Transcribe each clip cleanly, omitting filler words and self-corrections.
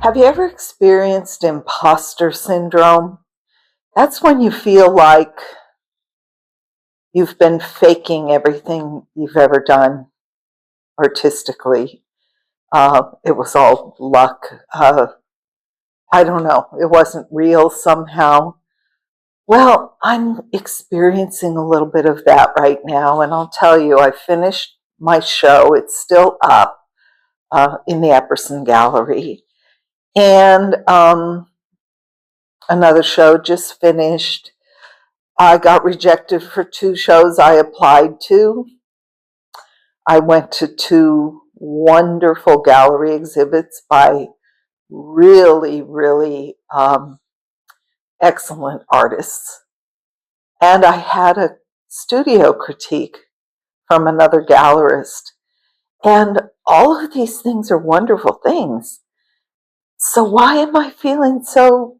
Have you ever experienced imposter syndrome? That's when you feel like you've been faking everything you've ever done artistically. It was all luck. I don't know. It wasn't real somehow. Well, I'm experiencing a little bit of that right now, and I'll tell you, I finished my show. It's still up in the Epperson Gallery. And another show just finished. I got rejected for 2 shows I applied to. I went to 2 wonderful gallery exhibits by really excellent artists. And I had a studio critique from another gallerist. And all of these things are wonderful things. So why am I feeling so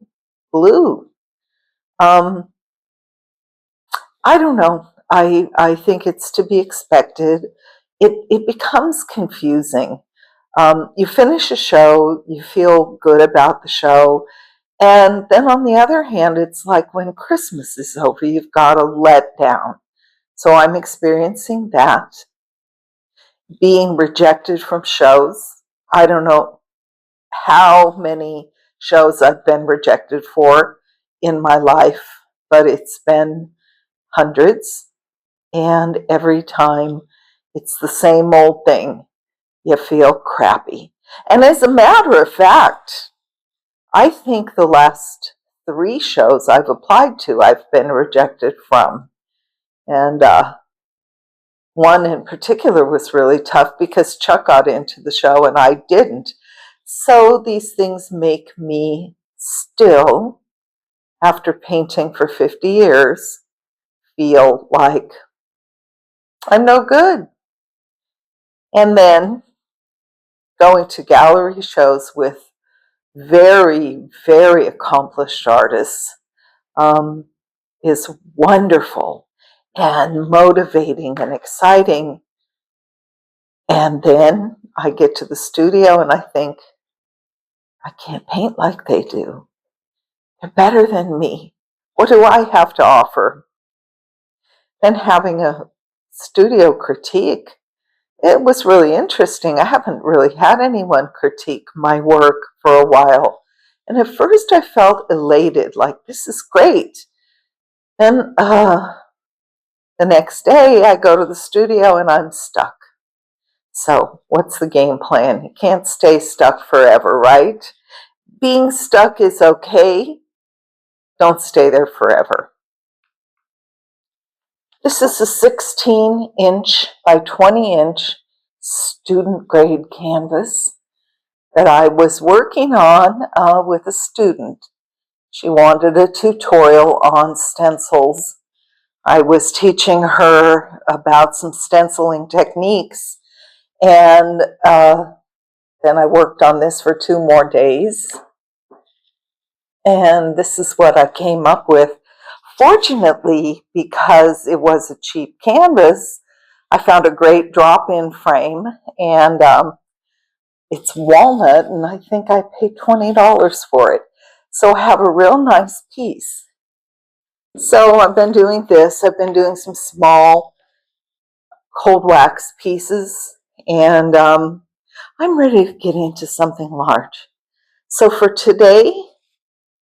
blue? I don't know. I think it's to be expected. It becomes confusing. You finish a show, you feel good about the show, and then on the other hand, it's like when Christmas is over, you've got a letdown. So I'm experiencing that. Being rejected from shows. I don't know how many shows I've been rejected for in my life, but it's been hundreds. And every time it's the same old thing. You feel crappy. And as a matter of fact, I think the last 3 shows I've applied to, I've been rejected from. And one in particular was really tough because Chuck got into the show and I didn't. So these things make me still, after painting for 50 years, feel like I'm no good. And then going to gallery shows with very accomplished artists is wonderful and motivating and exciting. And then I get to the studio and I think, I can't paint like they do. They're better than me. What do I have to offer? Then having a studio critique, it was really interesting. I haven't really had anyone critique my work for a while. And at first I felt elated, like this is great. Then the next day I go to the studio and I'm stuck. So what's the game plan? You can't stay stuck forever, right? Being stuck is okay. Don't stay there forever. This is a 16-inch by 20-inch student grade canvas that I was working on with a student. She wanted a tutorial on stencils. I was teaching her about some stenciling techniques, and then I worked on this for 2 more days. And this is what I came up with. Fortunately, because it was a cheap canvas, I found a great drop-in frame, and it's walnut, and I think I paid $20 for it. So I have a real nice piece. So I've been doing this. I've been doing some small cold wax pieces, and I'm ready to get into something large. So for today,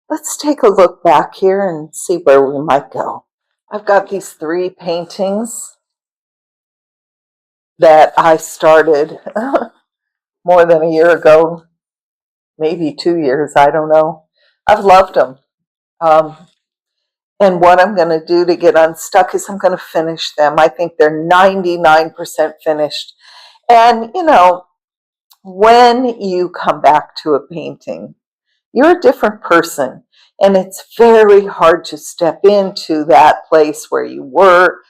let's take a look back here and see where we might go. I've got these 3 paintings that I started more than a year ago, maybe 2 years, I don't know. I've loved them. And what I'm going to do to get unstuck is I'm going to finish them. I think they're 99% finished. And, you know, when you come back to a painting, you're a different person. And it's very hard to step into that place where you were.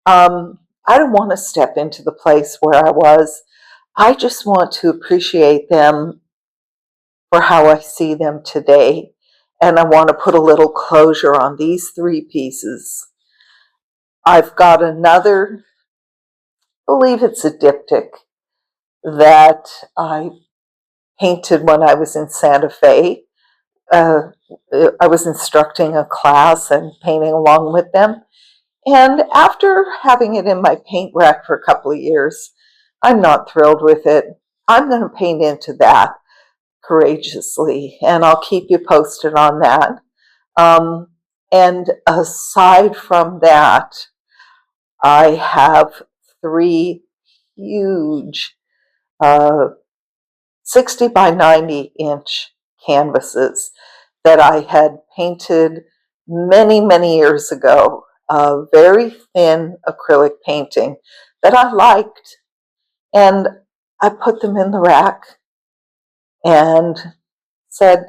I don't want to step into the place where I was. I just want to appreciate them for how I see them today. And I want to put a little closure on these 3 pieces. I've got another, I believe it's a diptych, that I painted when I was in Santa Fe. Uh, I was instructing a class and painting along with them. And after having it in my paint rack for a couple of years, I'm not thrilled with it. I'm going to paint into that courageously, and I'll keep you posted on that. Um, and aside from that, I have 3 huge 60 by 90 inch canvases that I had painted many, many years ago. A very thin acrylic painting that I liked, and I put them in the rack and said,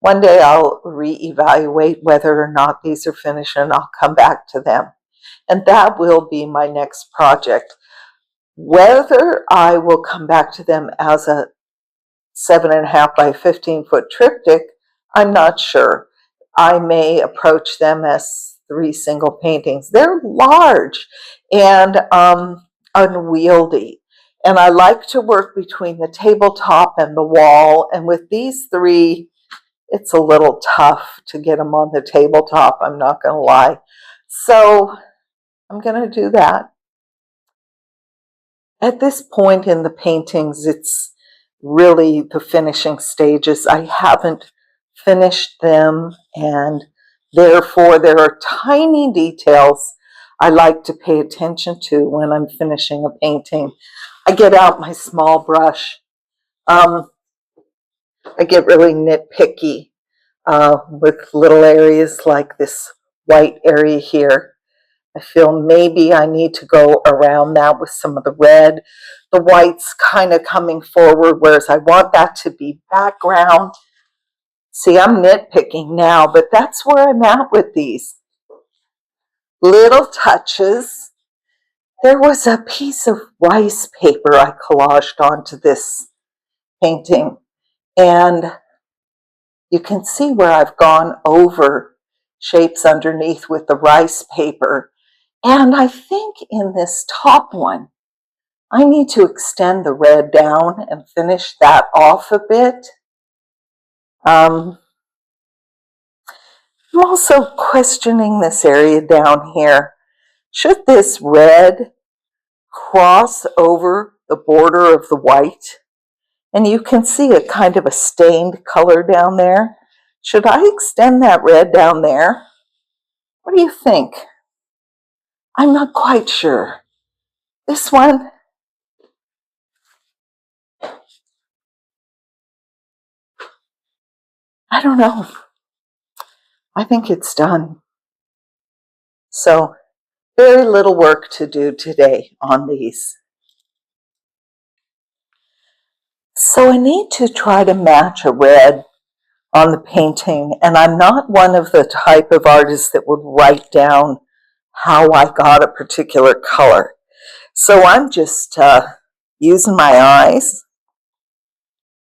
one day I'll reevaluate whether or not these are finished and I'll come back to them. And that will be my next project. Whether I will come back to them as a 7.5 by 15-foot triptych, I'm not sure. I may approach them as 3 single paintings. They're large and unwieldy. And I like to work between the tabletop and the wall. And with these 3, it's a little tough to get them on the tabletop, I'm not going to lie. So I'm going to do that. At this point in the paintings, it's really the finishing stages. I haven't finished them, and therefore there are tiny details I like to pay attention to when I'm finishing a painting. I get out my small brush. I get really nitpicky with little areas like this white area here. I feel maybe I need to go around that with some of the red. The white's kind of coming forward, whereas I want that to be background. See, I'm nitpicking now, but that's where I'm at with these little touches. There was a piece of rice paper I collaged onto this painting, and you can see where I've gone over shapes underneath with the rice paper. And I think in this top one, I need to extend the red down and finish that off a bit. I'm also questioning this area down here. Should this red cross over the border of the white? And you can see a kind of a stained color down there. Should I extend that red down there? What do you think? I'm not quite sure. This one, I don't know. I think it's done. So very little work to do today on these. So I need to try to match a red on the painting, and I'm not one of the type of artists that would write down how I got a particular color. So I'm just using my eyes,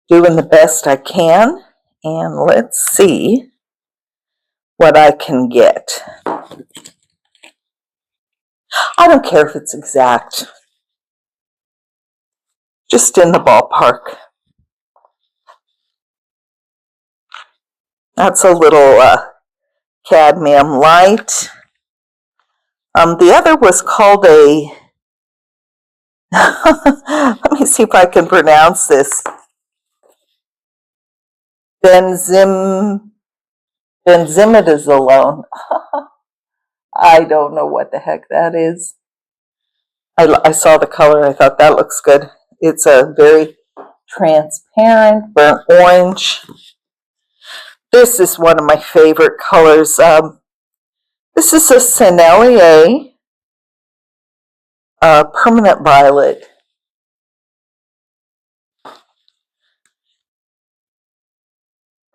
doing the best I can, and let's see what I can get. I don't care if it's exact, just in the ballpark. That's a little cadmium light. The other was called a, let me see if I can pronounce this, benzimidazolone. I don't know what the heck that is. I saw the color, I thought that looks good. It's a very transparent burnt orange. This is one of my favorite colors. This is a Sennelier permanent violet.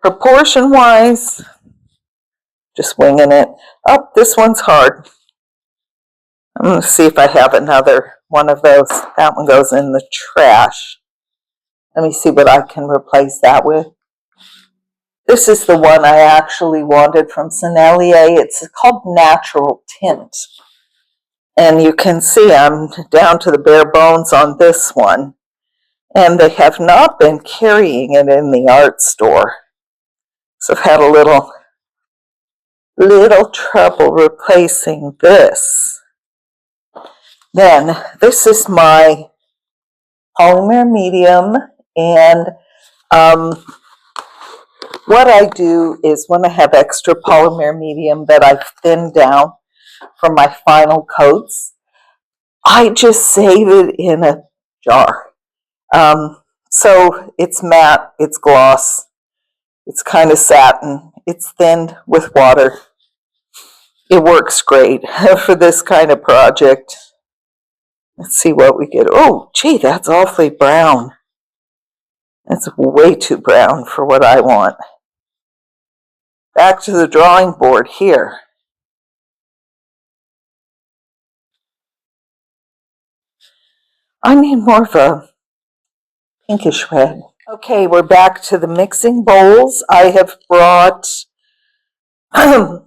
Proportion-wise, just winging it. Oh, this one's hard. I'm going to see if I have another one of those. That one goes in the trash. Let me see what I can replace that with. This is the one I actually wanted from Sennelier. It's called Natural Tint. And you can see I'm down to the bare bones on this one. and they have not been carrying it in the art store. So I've had a little trouble replacing this. Then this is my polymer medium, and what I do is when I have extra polymer medium that I've thinned down for my final coats, I just save it in a jar. So it's matte, it's gloss, it's kind of satin, it's thinned with water. It works great for this kind of project. Let's see what we get. Oh, gee, that's awfully brown. That's way too brown for what I want. Back to the drawing board here. I need more of a pinkish red. Okay, we're back to the mixing bowls. I have brought a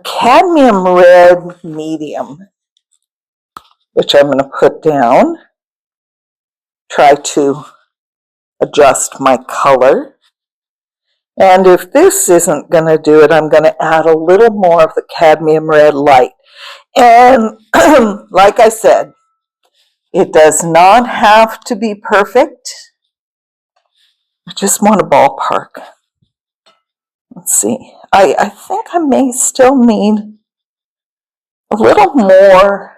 cadmium red medium, which I'm going to put down. Try to adjust my color. And if this isn't going to do it, I'm going to add a little more of the cadmium red light. And like I said, it does not have to be perfect. I just want a ballpark. Let's see. I think I may still need a little more.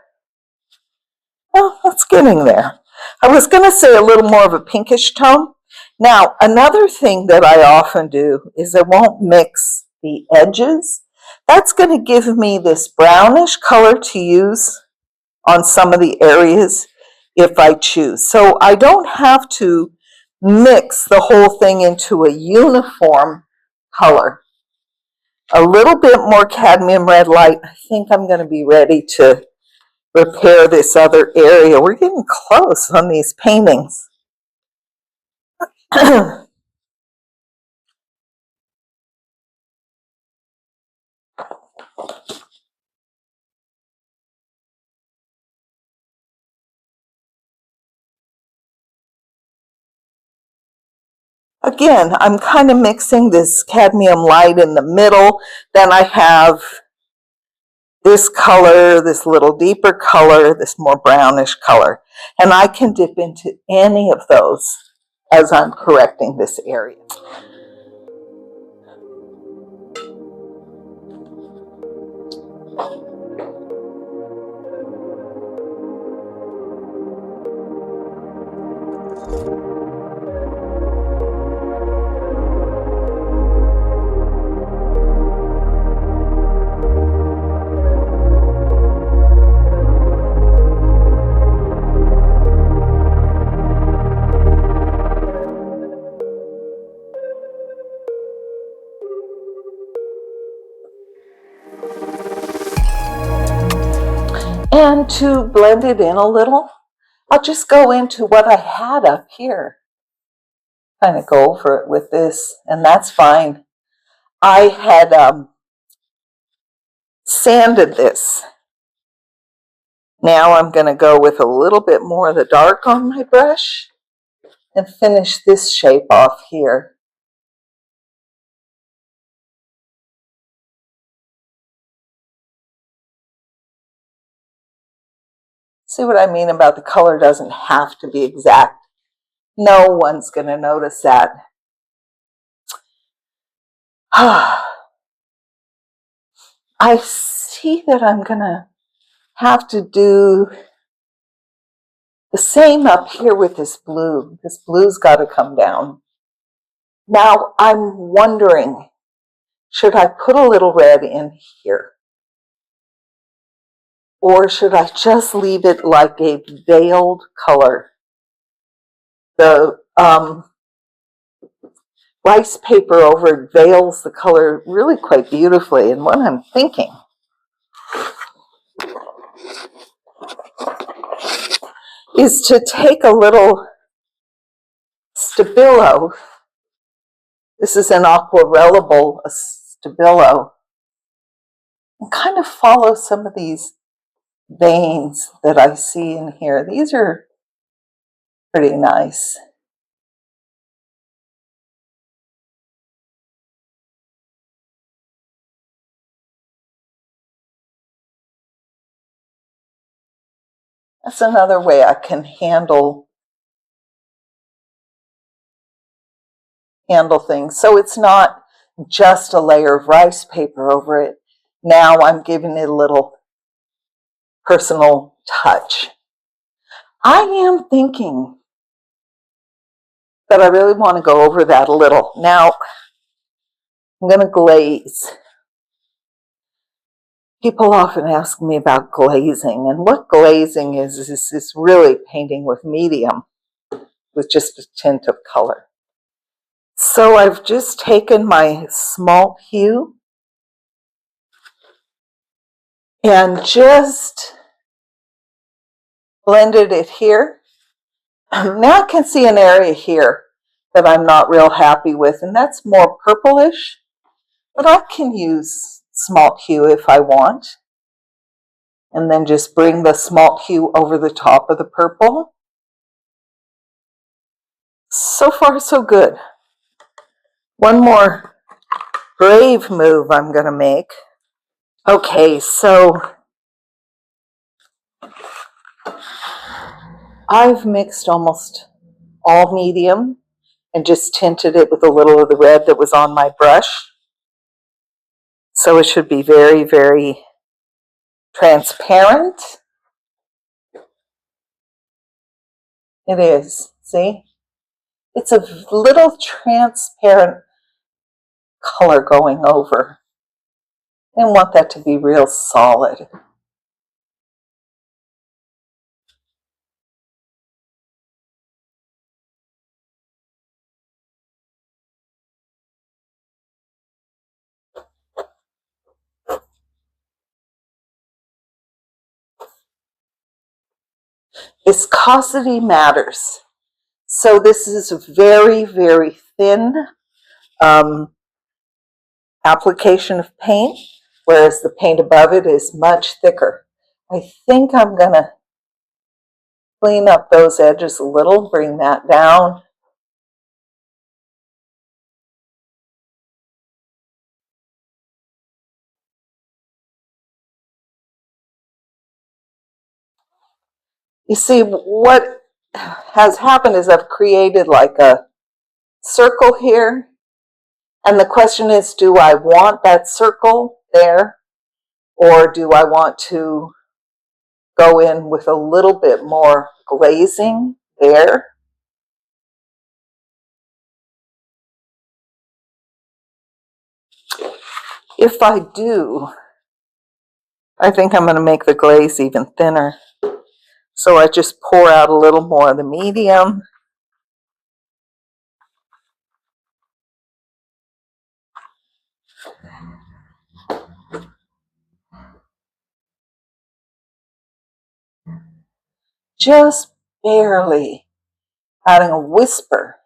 Oh, it's getting there. I was going to say a little more of a pinkish tone. Now, another thing that I often do is I won't mix the edges. That's going to give me this brownish color to use on some of the areas if I choose. So I don't have to mix the whole thing into a uniform color. A little bit more cadmium red light. I think I'm going to be ready to repair this other area. We're getting close on these paintings. Again, I'm kind of mixing this cadmium light in the middle. Then I have this color, this little deeper color, this more brownish color. And I can dip into any of those as I'm correcting this area. And to blend it in a little, I'll just go into what I had up here. Kind of go over it with this, and that's fine. I had sanded this. Now I'm going to go with a little bit more of the dark on my brush and finish this shape off here. See what I mean about the color doesn't have to be exact. No one's going to notice that. I see that I'm going to have to do the same up here with this blue. This blue's got to come down. Now I'm wondering, should I put a little red in here? Or should I just leave it like a veiled color? The rice paper over it veils the color really quite beautifully. And what I'm thinking is to take a little Stabilo. This is an aquarellable Stabilo. And kind of follow some of these veins that I see in here. These are Pretty nice. That's another way I can handle things. So it's not just a layer of rice paper over it. Now I'm giving it a little personal touch. I am thinking that I really want to go over that a little. Now I'm going to glaze. People often ask me about glazing, and what glazing is really painting with medium with just a tint of color. So I've just taken my smalt hue and just blended it here. Now I can see an area here that I'm not real happy with, and that's more purplish, but I can use smalt hue if I want. And then just bring the smalt hue over the top of the purple. So far, so good. One more brave move I'm going to make. Okay, so I've mixed almost all medium and just tinted it with a little of the red that was on my brush. So it should be very, very transparent. It is, see? It's a little transparent color going over. I want that to be real solid. Viscosity matters. So this is a very, very thin application of paint, whereas the paint above it is much thicker. I think I'm going to clean up those edges a little, bring that down. You see, what has happened is I've created like a circle here, and the question is, do I want that circle there, or do I want to go in with a little bit more glazing there? If I do, I think I'm going to make the glaze even thinner. So I just pour out a little more of the medium. Just barely adding a whisper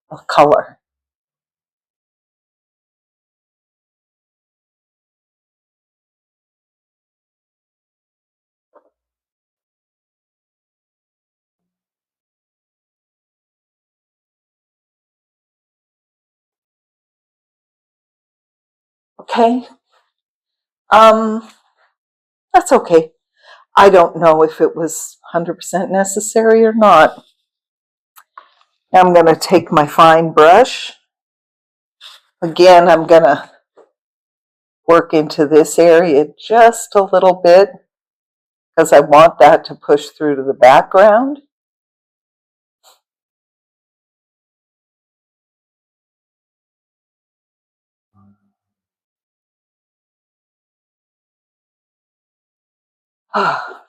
of color. Okay? That's okay. I don't know if it was 100% necessary or not. Now I'm going to take my fine brush. Again, I'm going to work into this area just a little bit because I want that to push through to the background.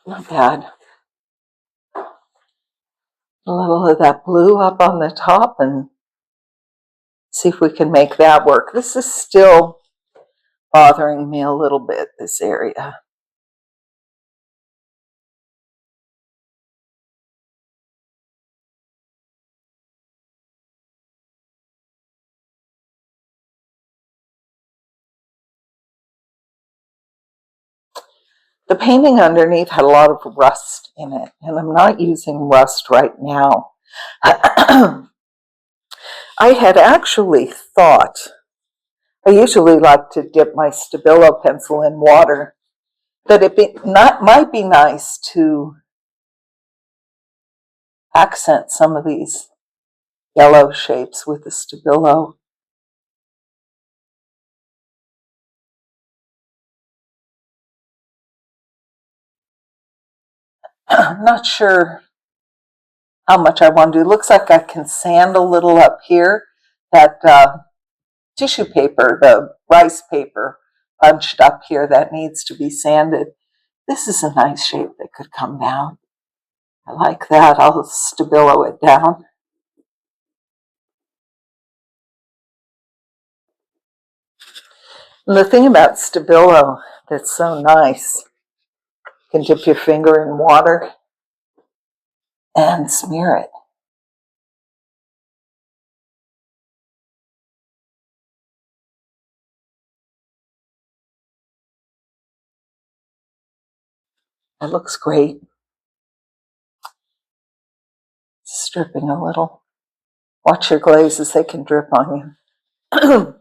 Not bad. A little of that blue up on the top and see if we can make that work. This is still bothering me a little bit, this area. The painting underneath had a lot of rust in it, and I'm not using rust right now. I had actually thought, I usually like to dip my Stabilo pencil in water, that might be nice to accent some of these yellow shapes with the Stabilo. I'm not sure how much I want to do. Looks like I can sand a little up here. That tissue paper, the rice paper bunched up here, that needs to be sanded. This is a nice shape that could come down. I like that. I'll Stabilo it down. And the thing about Stabilo that's so nice, you can dip your finger in water and smear it. It looks great. It's dripping a little. Watch your glazes, they can drip on you.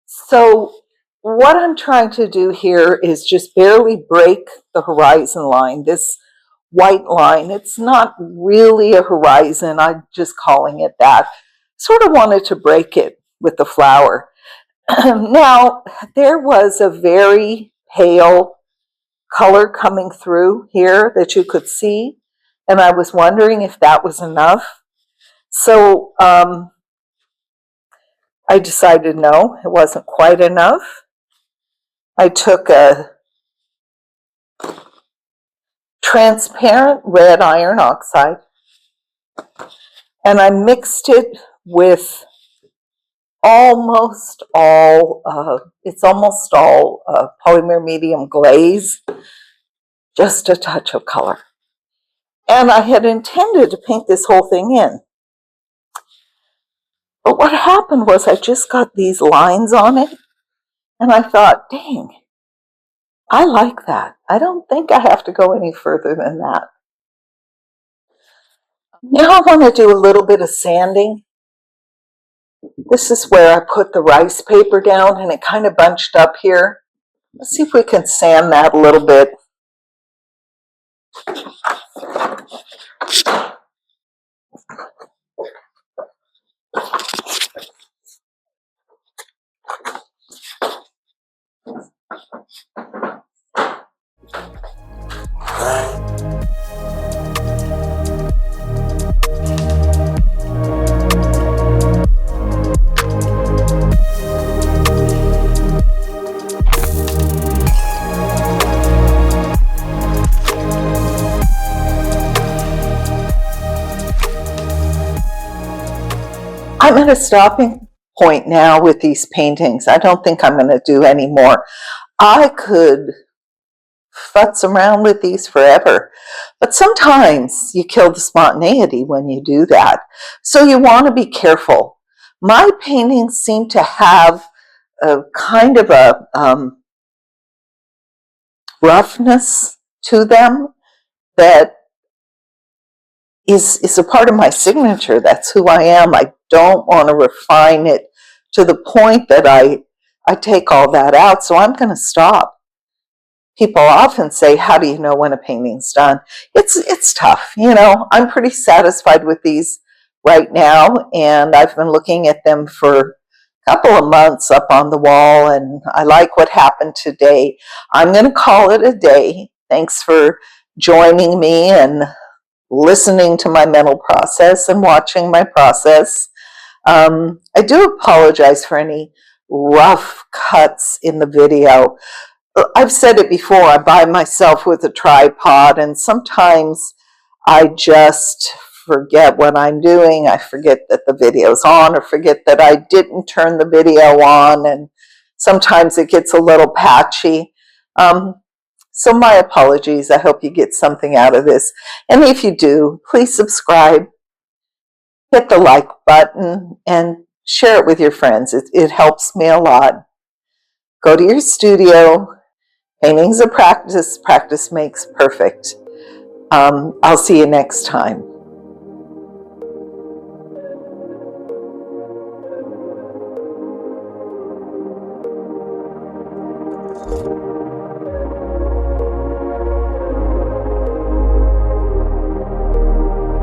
So what I'm trying to do here is just barely break the horizon line. This white line, it's not really a horizon, I'm just calling it that. Sort of wanted to break it with the flower. Now, there was a very pale color coming through here that you could see, and I was wondering if that was enough. So I decided no, it wasn't quite enough. I took a transparent red iron oxide and I mixed it with almost all polymer medium glaze, just a touch of color. And I had intended to paint this whole thing in. But what happened was I just got these lines on it, and I thought, dang, I like that. I don't think I have to go any further than that. Now I want to do a little bit of sanding. This is where I put the rice paper down, and it kind of bunched up here. Let's see if we can sand that a little bit. I'm at a stopping point now with these paintings. I don't think I'm going to do any more. I could futz around with these forever, but sometimes you kill the spontaneity when you do that. So you want to be careful. My paintings seem to have a kind of a roughness to them that is a part of my signature. That's who I am. I don't want to refine it to the point that I take all that out, so I'm going to stop. People often say, how do you know when a painting's done? It's tough, you know. I'm pretty satisfied with these right now, and I've been looking at them for a couple of months up on the wall, and I like what happened today. I'm going to call it a day. Thanks for joining me and listening to my mental process and watching my process. I do apologize for any rough cuts in the video. I've said it before, I buy myself with a tripod, and sometimes I just forget what I'm doing. I forget that the video's on, or forget that I didn't turn the video on, and sometimes it gets a little patchy. So my apologies. I hope you get something out of this. And if you do, please subscribe, hit the like button, and share it with your friends. It helps me a lot. Go to your studio Painting's a practice. Practice makes perfect. I'll see you next time.